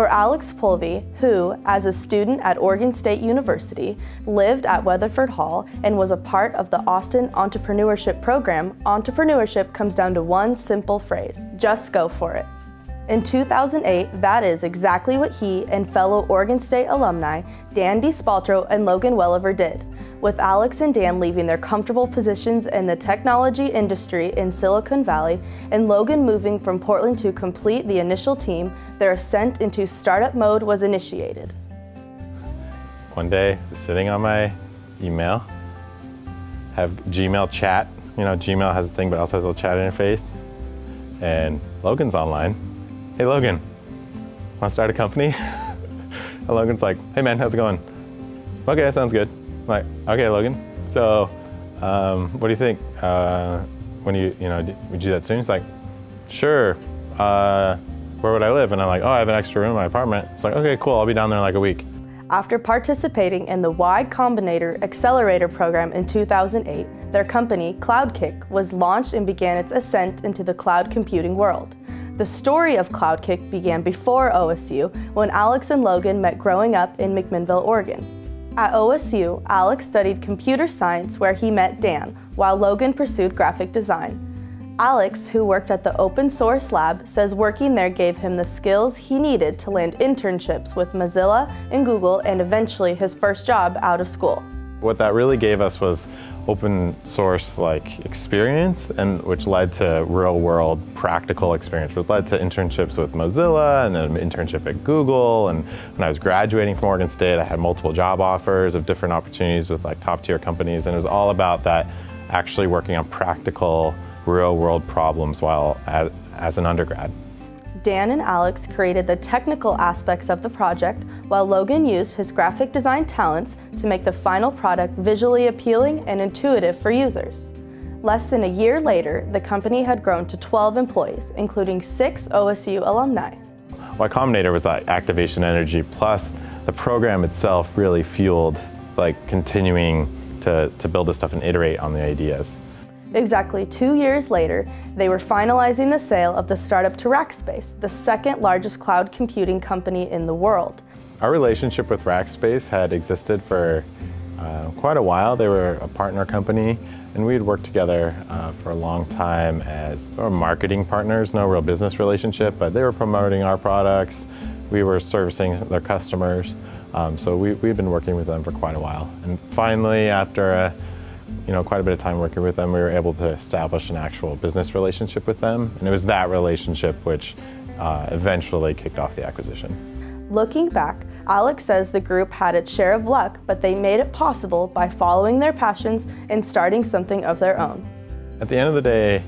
For Alex Polvi, who, as a student at Oregon State University, lived at Weatherford Hall and was a part of the Austin Entrepreneurship program, entrepreneurship comes down to one simple phrase: just go for it. In 2008, that is exactly what he and fellow Oregon State alumni Dan Spaltro and Logan Welliver did, with Alex and Dan leaving their comfortable positions in the technology industry in Silicon Valley and Logan moving from Portland to complete the initial team. Their ascent into startup mode was initiated. One day, sitting on my email, have Gmail chat. You know, Gmail has a thing, but also has a little chat interface. And Logan's online. Hey Logan, want to start a company? And Logan's like, hey man, how's it going? Okay, that sounds good. I'm like, okay Logan, so what do you think? When would you do that soon? He's like, sure, where would I live? And I'm like, oh, I have an extra room in my apartment. It's like, okay, cool, I'll be down there in like a week. After participating in the Y Combinator Accelerator program in 2008, their company, CloudKick, was launched and began its ascent into the cloud computing world. The story of CloudKick began before OSU, when Alex and Logan met growing up in McMinnville, Oregon. At OSU, Alex studied computer science where he met Dan, while Logan pursued graphic design. Alex, who worked at the open source lab, says working there gave him the skills he needed to land internships with Mozilla and Google and eventually his first job out of school. What that really gave us was open source experience, and which led to real world practical experience, which led to internships with Mozilla and an internship at Google. And when I was graduating from Oregon State, I had multiple job offers of different opportunities with top tier companies, and it was all about that, actually working on practical real world problems while as an undergrad. Dan and Alex created the technical aspects of the project, while Logan used his graphic design talents to make the final product visually appealing and intuitive for users. Less than a year later, the company had grown to 12 employees, including 6 OSU alumni. Y Combinator was that activation energy, plus the program itself really fueled continuing to build this stuff and iterate on the ideas. Exactly 2 years later, they were finalizing the sale of the startup to Rackspace, the second largest cloud computing company in the world. Our relationship with Rackspace had existed for quite a while. They were a partner company, and we had worked together for a long time as marketing partners, no real business relationship, but they were promoting our products. We were servicing their customers, so we've been working with them for quite a while. And finally, after quite a bit of time working with them, we were able to establish an actual business relationship with them, and it was that relationship which eventually kicked off the acquisition. Looking back, Alex says the group had its share of luck, but they made it possible by following their passions and starting something of their own. At the end of the day,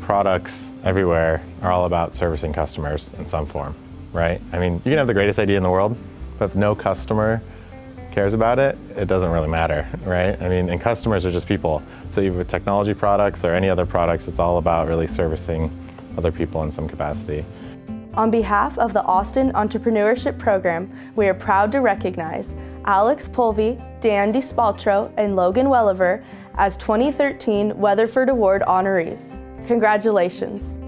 products everywhere are all about servicing customers in some form, right? I mean, you can have the greatest idea in the world, but if no customer cares about it, it doesn't really matter, right? I mean, and customers are just people. So even with technology products or any other products, it's all about really servicing other people in some capacity. On behalf of the Austin Entrepreneurship Program, we are proud to recognize Alex Polvi, Dan Spaltro, and Logan Welliver as 2013 Weatherford Award honorees. Congratulations.